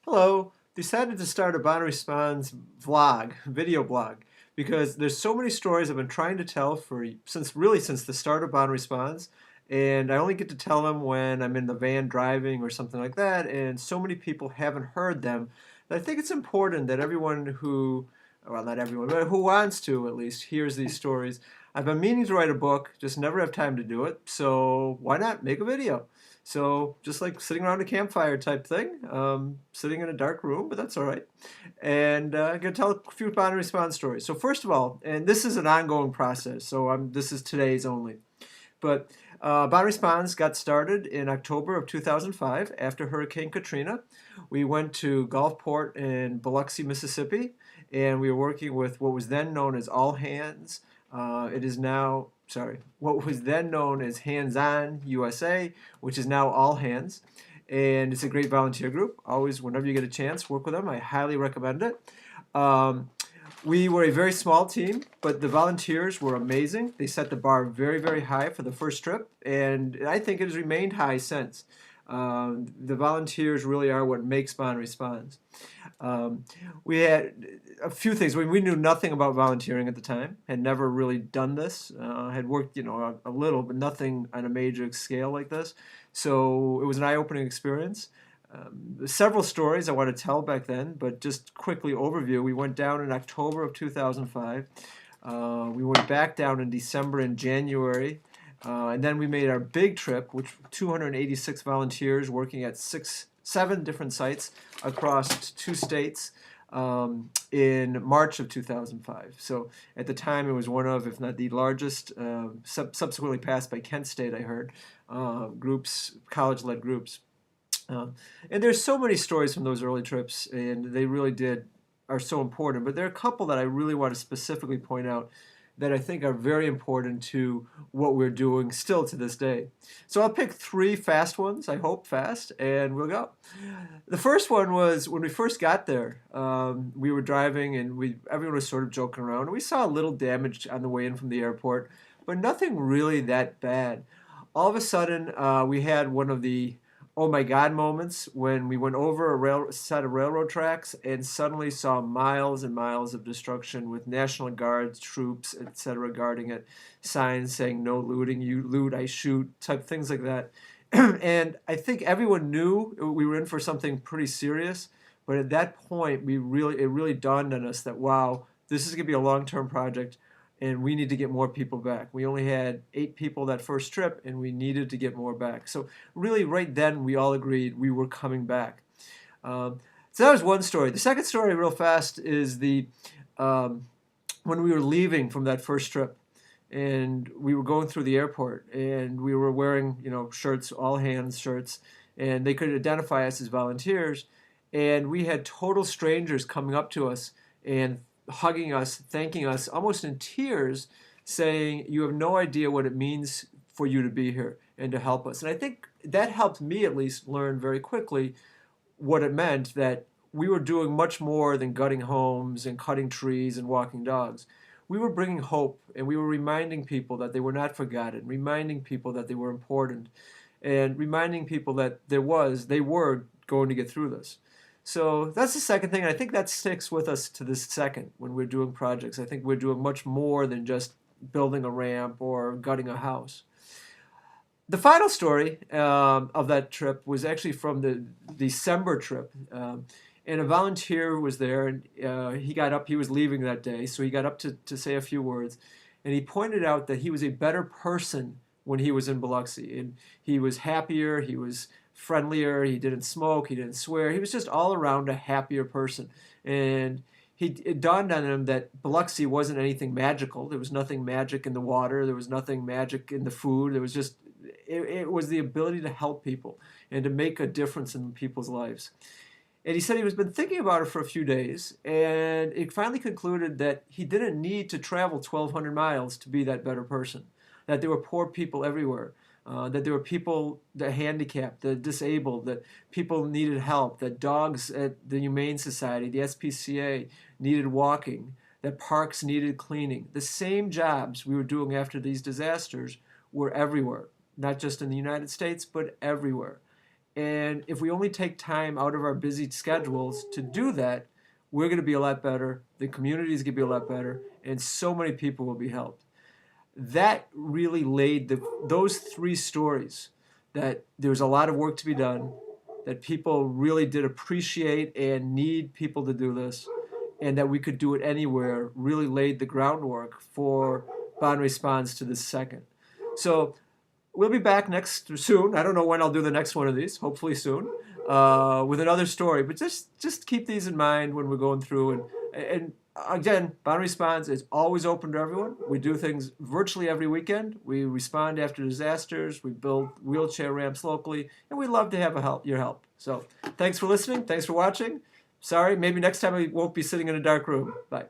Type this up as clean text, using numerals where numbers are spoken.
Hello. Decided to start a BonaResponds vlog, video blog, because there's so many stories I've been trying to tell since the start of BonaResponds, and I only get to tell them when I'm in the van driving or something like that, and so many people haven't heard them that I think it's important that everyone who, well, not everyone, but who wants to at least hears these stories. I've been meaning to write a book, just never have time to do it, so why not make a video? So just like sitting around a campfire type thing, sitting in a dark room, but that's all right. And I'm going to tell a few BonaResponse stories. So first of all, and this is an ongoing process, so this is today's only. But BonaResponds got started in October of 2005 after Hurricane Katrina. We went to Gulfport in Biloxi, Mississippi, and we were working with what was then known as All Hands. It is now, sorry, what was then known as Hands On USA, which is now All Hands. And it's a great volunteer group. Always, whenever you get a chance, work with them. I highly recommend it. Um, we were a very small team, but the volunteers were amazing. They set the bar very, very high for the first trip, and I think it has remained high since. The volunteers really are what makes BonaResponds. Um, we had a few things. We knew nothing about volunteering at the time, had never really done this, had worked, a little, but nothing on a major scale like this. So it was an eye-opening experience. Several stories I want to tell back then, but just quickly overview. We went down in October of 2005. We went back down in December and January. And then we made our big trip, which 286 volunteers working at seven different sites across two states in March of 2005. So at the time, it was one of, if not the largest, subsequently passed by Kent State, I heard, groups, college-led groups. And there's so many stories from those early trips, and they really are so important. But there are a couple that I really want to specifically point out that I think are very important to what we're doing still to this day. So I'll pick three fast ones, I hope fast, and we'll go. The first one was when we first got there. We were driving, and everyone was sort of joking around. We saw a little damage on the way in from the airport, but nothing really that bad. All of a sudden, we had one of the oh my God moments when we went over a set of railroad tracks and suddenly saw miles and miles of destruction with National Guards, troops, etc. guarding it, signs saying no looting, you loot, I shoot, type things like that. And I think everyone knew we were in for something pretty serious, but at that point it really dawned on us that wow, this is going to be a long-term project and we need to get more people back. We only had 8 people that first trip, and we needed to get more back. So really, right then, we all agreed we were coming back. So that was one story. The second story, real fast, is when we were leaving from that first trip, and we were going through the airport, and we were wearing, shirts, all hands shirts, and they could identify us as volunteers, and we had total strangers coming up to us and hugging us, thanking us, almost in tears, saying, you have no idea what it means for you to be here and to help us. And I think that helped me at least learn very quickly what it meant that we were doing much more than gutting homes and cutting trees and walking dogs. We were bringing hope, and we were reminding people that they were not forgotten, reminding people that they were important, and reminding people that they were going to get through this. So that's the second thing, and I think that sticks with us to this second when we're doing projects. I think we're doing much more than just building a ramp or gutting a house. The final story of that trip was actually from the December trip. And a volunteer was there, and he was leaving that day, so he got up to say a few words. And he pointed out that he was a better person when he was in Biloxi. And he was happier, he was friendlier, he didn't smoke, he didn't swear. He was just all around a happier person. And it dawned on him that Biloxi wasn't anything magical. There was nothing magic in the water. There was nothing magic in the food. It was the ability to help people and to make a difference in people's lives. And he said he was been thinking about it for a few days, and it finally concluded that he didn't need to travel 1,200 miles to be that better person, that there were poor people everywhere, that there were people, the handicapped, the disabled, that people needed help, that dogs at the Humane Society, the SPCA, needed walking, that parks needed cleaning. The same jobs we were doing after these disasters were everywhere, not just in the United States, but everywhere. And if we only take time out of our busy schedules to do that, we're going to be a lot better. The community is going to be a lot better, and so many people will be helped. That really laid those three stories, that there's a lot of work to be done, that people really did appreciate and need people to do this, and that we could do it anywhere, really laid the groundwork for BonaResponds to the second. So we'll be back next soon. I don't know when I'll do the next one of these. Hopefully soon, with another story. But just keep these in mind when we're going through. And again, BonaResponds is always open to everyone. We do things virtually every weekend. We respond after disasters. We build wheelchair ramps locally, and we'd love to have your help. So thanks for listening. Thanks for watching. Sorry, maybe next time we won't be sitting in a dark room. Bye.